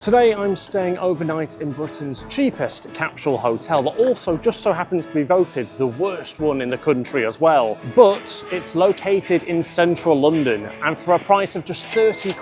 Today I'm staying overnight in Britain's cheapest capsule hotel that also just so happens to be voted the worst one in the country as well. But it's located in central London and for a price of just 30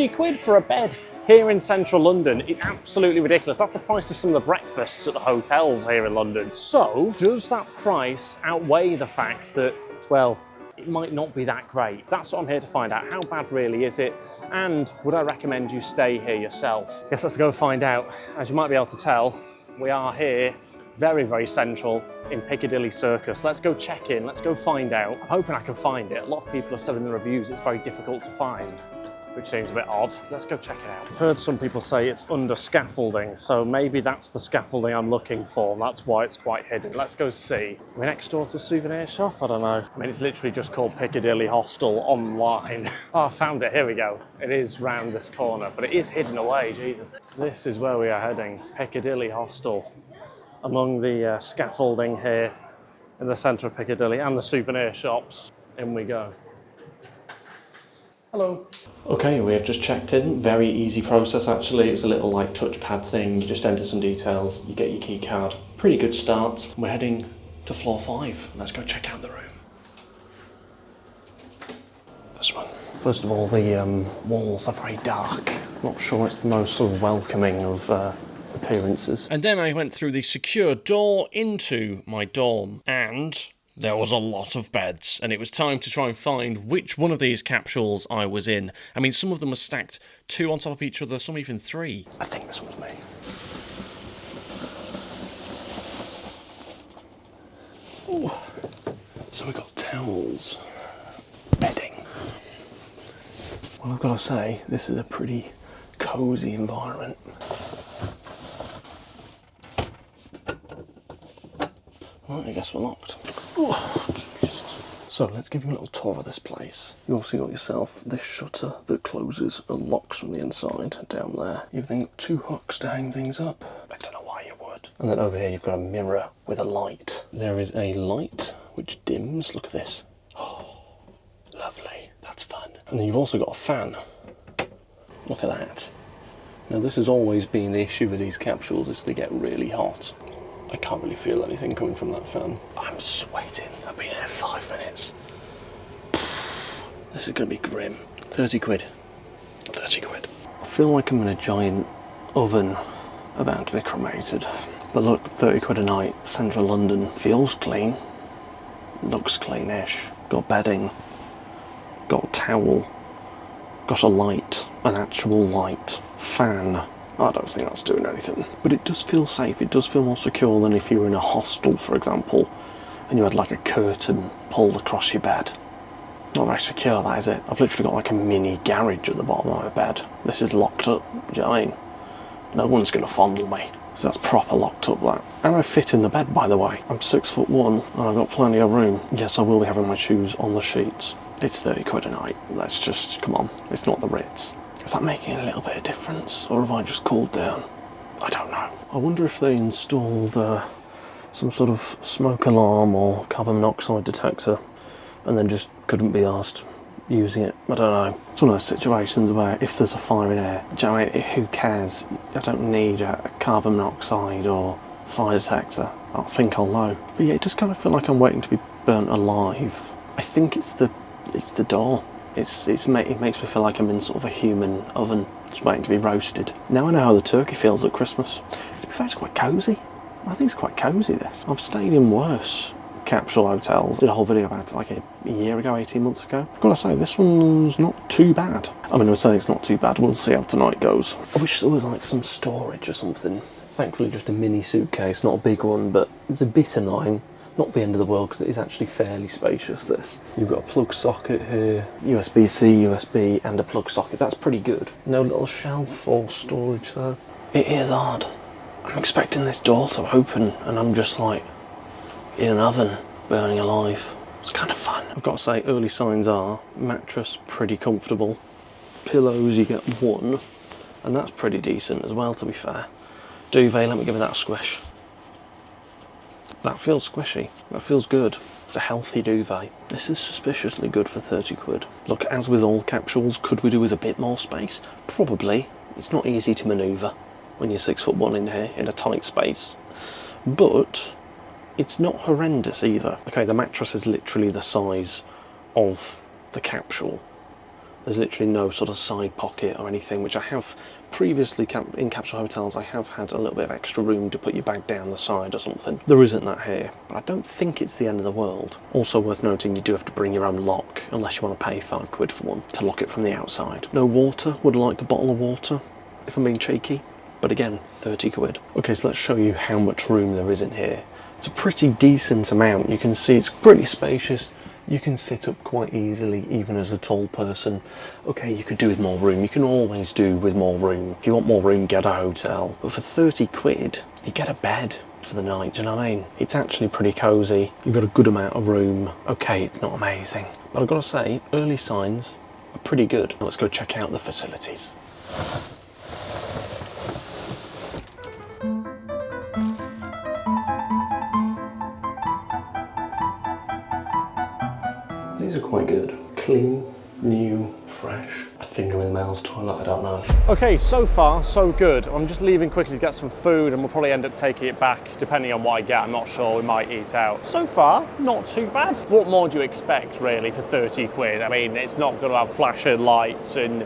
quid for a bed here in central London is absolutely ridiculous. That's the price of some of the breakfasts at the hotels here in London. So does that price outweigh the fact that, well, it might not be that great? That's what I'm here to find out. How bad really is it? And would I recommend you stay here yourself? Guess let's go find out. As you might be able to tell, we are here very, very central in Piccadilly Circus. Let's go check in, let's go find out. I'm hoping I can find it. A lot of people have said in the reviews it's very difficult to find, which seems a bit odd. So let's go check it out. I've heard some people say it's under scaffolding, so maybe that's the scaffolding I'm looking for. That's why it's quite hidden. Let's go see. We're next door to a souvenir shop? I don't know. I mean, it's literally just called Piccadilly Hostel online. Oh, I found it. Here we go. It is round this corner, but it is hidden away. Jesus. This is where we are heading. Piccadilly Hostel. Among the scaffolding here in the centre of Piccadilly and the souvenir shops. In we go. Hello. Okay, we have just checked in. Very easy process actually. It was a little like touchpad thing. You just enter some details, you get your key card. Pretty good start. We're heading to floor 5. Let's go check out the room. This one. First of all, the walls are very dark. Not sure it's the most sort of welcoming of appearances. And then I went through the secure door into my dorm and there was a lot of beds, and it was time to try and find which one of these capsules I was in. I mean, some of them were stacked 2 on top of each other, some even 3. I think this one's me. Ooh. So we've got towels, bedding. Well, I've got to say, this is a pretty cosy environment. Well, I guess we're locked. So let's give you a little tour of this place. You've also got yourself this shutter that closes and locks from the inside down there. You've then got 2 hooks to hang things up. I don't know why you would. And then over here you've got a mirror with a light. There is a light which dims. Look at this. Oh, lovely. That's fun. And then you've also got a fan. Look at that. Now this has always been the issue with these capsules, is they get really hot. I can't really feel anything coming from that fan. I'm sweating. I've been here 5 minutes. This is going to be grim. 30 quid. 30 quid. I feel like I'm in a giant oven about to be cremated. But look, 30 quid a night, central London. Feels clean. Looks cleanish. Got bedding. Got a towel. Got a light. An actual light. Fan. I don't think that's doing anything. But it does feel safe. It does feel more secure than if you were in a hostel, for example, and you had like a curtain pulled across your bed. Not very secure, that is it? I've literally got like a mini garage at the bottom of my bed. This is locked up, do you know what I mean? No one's going to fondle me. So that's proper locked up, that. And I fit in the bed, by the way. I'm 6'1" and I've got plenty of room. Yes, I will be having my shoes on the sheets. It's 30 quid a night. Let's just, come on. It's not the Ritz. Is that making a little bit of difference, or have I just cooled down? I don't know. I wonder if they installed some sort of smoke alarm or carbon monoxide detector and then just couldn't be asked using it. I don't know. It's one of those situations where if there's a fire in air, do you know, who cares? I don't need a carbon monoxide or fire detector. I think I'll know. But yeah, it just kind of feel like I'm waiting to be burnt alive. I think it's the door. It makes me feel like I'm in sort of a human oven, just waiting to be roasted. Now I know how the turkey feels at Christmas. To be fair, it's quite cosy. I think it's quite cosy, this. I've stayed in worse capsule hotels. Did a whole video about it like a year ago, 18 months ago. I've got to say, this one's not too bad. I mean, I'm saying it's not too bad. We'll see how tonight goes. I wish there was like some storage or something. Thankfully, just a mini suitcase, not a big one, but it's a bit annoying. Not the end of the world, because it is actually fairly spacious, this. You've got a plug socket here, USB-C, USB, and a plug socket. That's pretty good. No little shelf or storage though. It is odd. I'm expecting this door to open, and I'm just like in an oven, burning alive. It's kind of fun. I've got to say, early signs are mattress pretty comfortable. Pillows, you get 1, and that's pretty decent as well, to be fair. Duvet, let me give it that squish. That feels squishy. That feels good. It's a healthy duvet. This is suspiciously good for 30 quid. Look, as with all capsules, could we do with a bit more space? Probably. It's not easy to manoeuvre when you're 6'1" in here in a tight space, but it's not horrendous either. Okay, the mattress is literally the size of the Capsule. There's literally no sort of side pocket or anything, which I have previously in Capsule hotels. I have had a little bit of extra room to put your bag down the side or something. There isn't that here, but I don't think it's the end of the world. Also worth noting, you do have to bring your own lock, unless you want to pay £5 for one, to lock it from the outside. No water. Would have liked a bottle of water, if I'm being cheeky. But again, 30 quid. Okay, so let's show you how much room there is in here. It's a pretty decent amount. You can see it's pretty spacious. You can sit up quite easily, even as a tall person. Okay, you could do with more room. You can always do with more room. If you want more room, get a hotel. But for 30 quid, you get a bed for the night, do you know what I mean? It's actually pretty cosy. You've got a good amount of room. Okay, it's not amazing, but I've got to say, early signs are pretty good. Let's go check out the facilities. These are quite good. Clean, new, fresh. I think I'm in the male's toilet, I don't know. Okay, so far, so good. I'm just leaving quickly to get some food and we'll probably end up taking it back, depending on what I get. I'm not sure, we might eat out. So far, not too bad. What more do you expect, really, for 30 quid? I mean, it's not going to have flashing lights and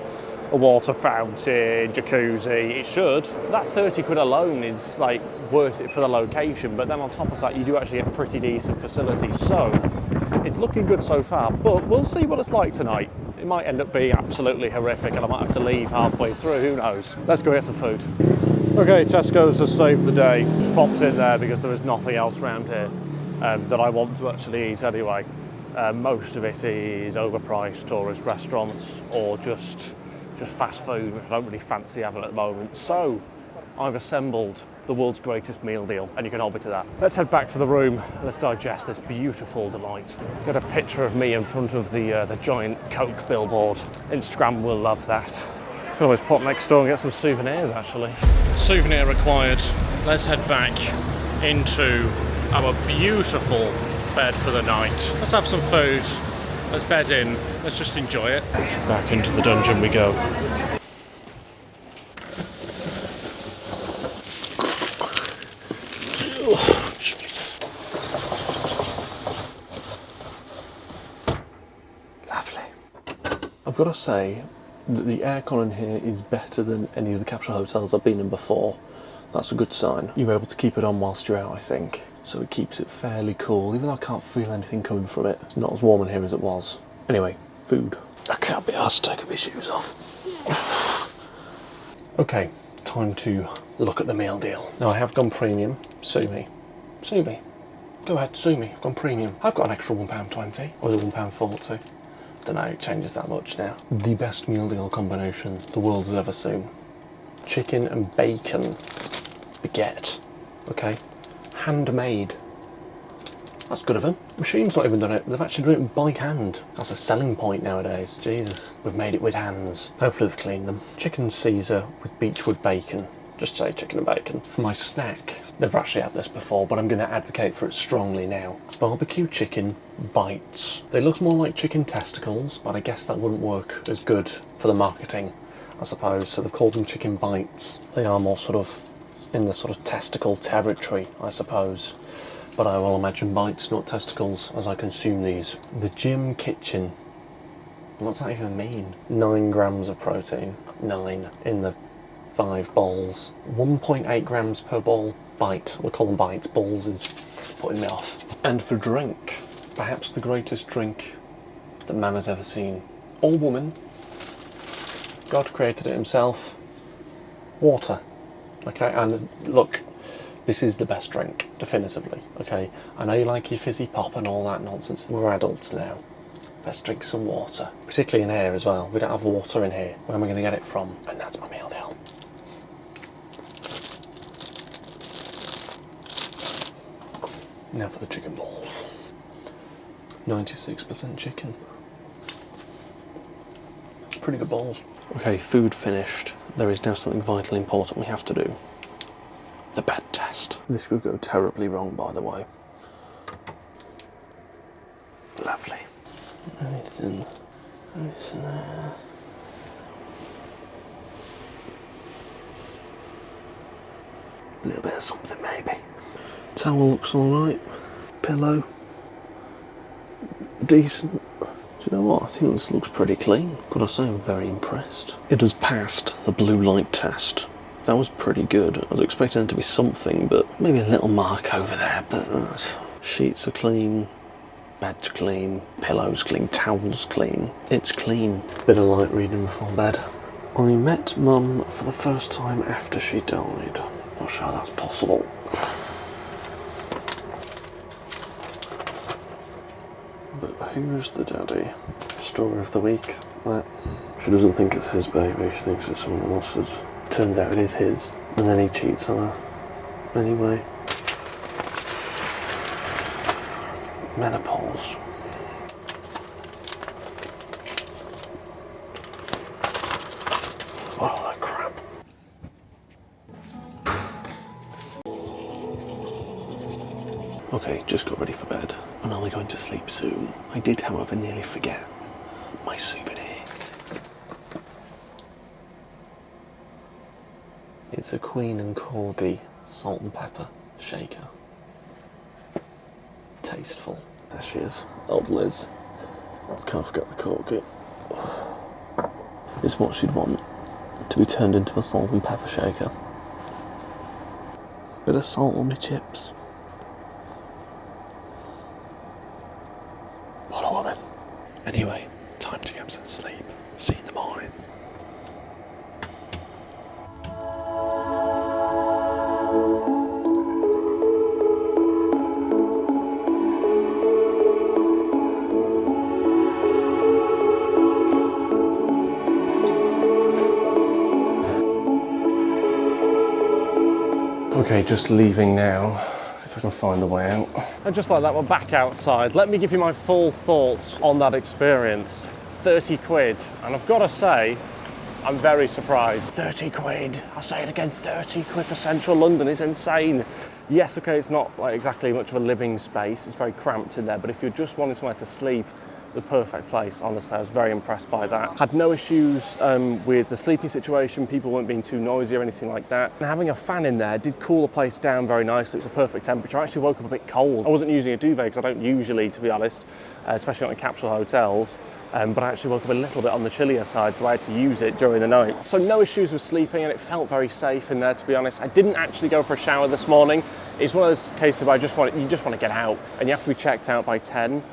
a water fountain, jacuzzi. It should. That 30 quid alone is, like, worth it for the location, but then on top of that, you do actually get pretty decent facilities. So it's looking good so far, but we'll see what it's like tonight. It might end up being absolutely horrific and I might have to leave halfway through, who knows. Let's go get some food. Okay, Tesco's has saved the day. Just popped in there because there is nothing else around here that I want to actually eat anyway. Most of it is overpriced tourist restaurants or just fast food, which I don't really fancy having at the moment. So I've assembled the world's greatest meal deal, and you can hold me to that. Let's head back to the room. Let's digest this beautiful delight. Got a picture of me in front of the giant Coke billboard. Instagram will love that. Could always pop next door and get some souvenirs, actually. Souvenir required. Let's head back into our beautiful bed for the night. Let's have some food. Let's bed in. Let's just enjoy it. Back into the dungeon we go. I've got to say that the aircon in here is better than any of the Capsule hotels I've been in before. That's a good sign. You're able to keep it on whilst you're out, I think. So it keeps it fairly cool, even though I can't feel anything coming from it. It's not as warm in here as it was. Anyway, food. I can't be arsed taking my shoes off. Okay, time to look at the meal deal. Now I have gone premium. Sue me. Sue me. Go ahead, sue me. I've gone premium. I've got an extra £1.20. Or is it £1.40? I don't know, it changes that much now. The best meal deal combination the world has ever seen. Chicken and bacon baguette, okay? Handmade. That's good of them. Machine's not even done it. They've actually done it by hand. That's a selling point nowadays. Jesus, we've made it with hands. Hopefully they've cleaned them. Chicken Caesar with beechwood bacon. Just say chicken and bacon. For my snack, never actually had this before, but I'm going to advocate for it strongly now. Barbecue chicken bites. They look more like chicken testicles, but I guess that wouldn't work as good for the marketing, I suppose. So they've called them chicken bites. They are more sort of in the sort of testicle territory, I suppose. But I will imagine bites, not testicles, as I consume these. The Gym Kitchen. What's that even mean? 9 grams of protein. 9 in the 5 bowls. 1.8 grams per bowl. Bite. We'll call them bites. Balls is putting me off. And for drink, perhaps the greatest drink that man has ever seen. Or woman. God created it himself. Water. Okay, and look, this is the best drink, definitively. Okay, I know you like your fizzy pop and all that nonsense. We're adults now. Let's drink some water. Particularly in here as well. We don't have water in here. Where am I going to get it from? And that's my meal deal. Now for the chicken balls. 96% chicken. Pretty good balls. Okay, food finished. There is now something vitally important we have to do. The bed test. This could go terribly wrong, by the way. Lovely. It's in there. A little bit of something maybe. Towel looks alright. Pillow. Decent. Do you know what? I think this looks pretty clean. Gotta say, I'm very impressed. It has passed the blue light test. That was pretty good. I was expecting it to be something, but maybe a little mark over there, but sheets are clean, bed's clean, pillows clean, towels clean. It's clean. Bit of light reading before bed. I met Mum for the first time after she died. Not sure that's possible. But who's the daddy? Story of the week. That she doesn't think it's his baby, she thinks it's someone else's. Turns out it is his, and then he cheats on her. Anyway. Menopause. What all that crap. Okay, just got ready for bed. And are we going to sleep soon? I did, however, nearly forget my souvenir. It's a Queen and Corgi salt and pepper shaker. Tasteful. There she is, old Liz. Can't forget the Corgi. It's what she'd want, to be turned into a salt and pepper shaker. Bit of salt on my chips. What a woman. Anyway, time to get some sleep. See you in the morning. Okay, just leaving now, if I can find the way out. And just like that, we're back outside. Let me give you my full thoughts on that experience. 30 quid, and I've got to say, I'm very surprised. 30 quid, I'll say it again, 30 quid for central London is insane. Yes, okay, it's not like exactly much of a living space, it's very cramped in there, but if you're just wanting somewhere to sleep, the perfect place, honestly. I was very impressed by that. Had no issues with the sleeping situation, people weren't being too noisy or anything like that. And having a fan in there did cool the place down very nicely. It was a perfect temperature. I actually woke up a bit cold. I wasn't using a duvet because I don't usually, to be honest, especially not in capsule hotels. But I actually woke up a little bit on the chillier side, so I had to use it during the night. So no issues with sleeping, and it felt very safe in there, to be honest. I didn't actually go for a shower this morning. It's one of those cases where you just want to get out, and you have to be checked out by 10.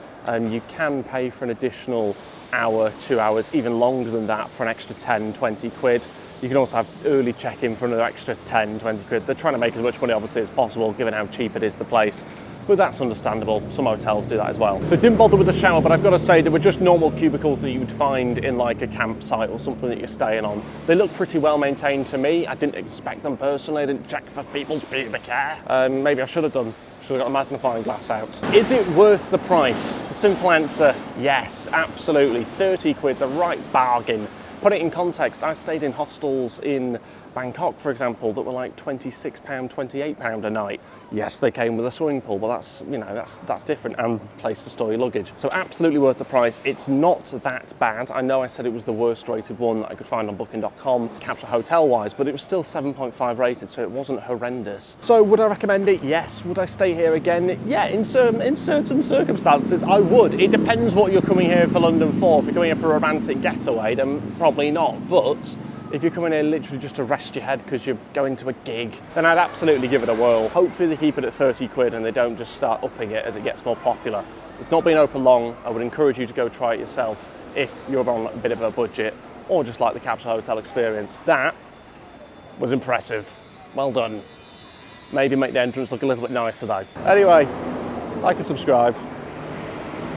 You can pay for an additional hour, 2 hours, even longer than that for an extra 10, 20 quid. You can also have early check-in for another extra 10, 20 quid. They're trying to make as much money, obviously, as possible, given how cheap it is, the place. But that's understandable. Some hotels do that as well. So didn't bother with the shower, but I've got to say, they were just normal cubicles that you would find in like a campsite or something that you're staying on. They look pretty well maintained to me. I didn't expect them personally. I didn't check for people's pubic hair. Maybe I should have done. Should have got a magnifying glass out. Is it worth the price? The simple answer, yes, absolutely. 30 quid's a right bargain. Put it in context, I stayed in hostels in Bangkok, for example, that were like £26, £28 a night. Yes, they came with a swimming pool, but that's, you know, that's different, and place to store your luggage. So absolutely worth the price. It's not that bad. I know I said it was the worst rated one that I could find on booking.com, capsule hotel wise, but it was still 7.5 rated, so it wasn't horrendous. So would I recommend it? Yes. Would I stay here again? Yeah, in certain circumstances, I would. It depends what you're coming here for London for. If you're coming here for a romantic getaway, then probably not. But if you're coming here literally just to rest your head because you're going to a gig, then I'd absolutely give it a whirl. Hopefully they keep it at 30 quid and they don't just start upping it as it gets more popular. It's not been open long. I would encourage you to go try it yourself if you're on a bit of a budget or just like the capsule hotel experience. That was impressive. Well done. Maybe make the entrance look a little bit nicer though. Anyway, like and subscribe.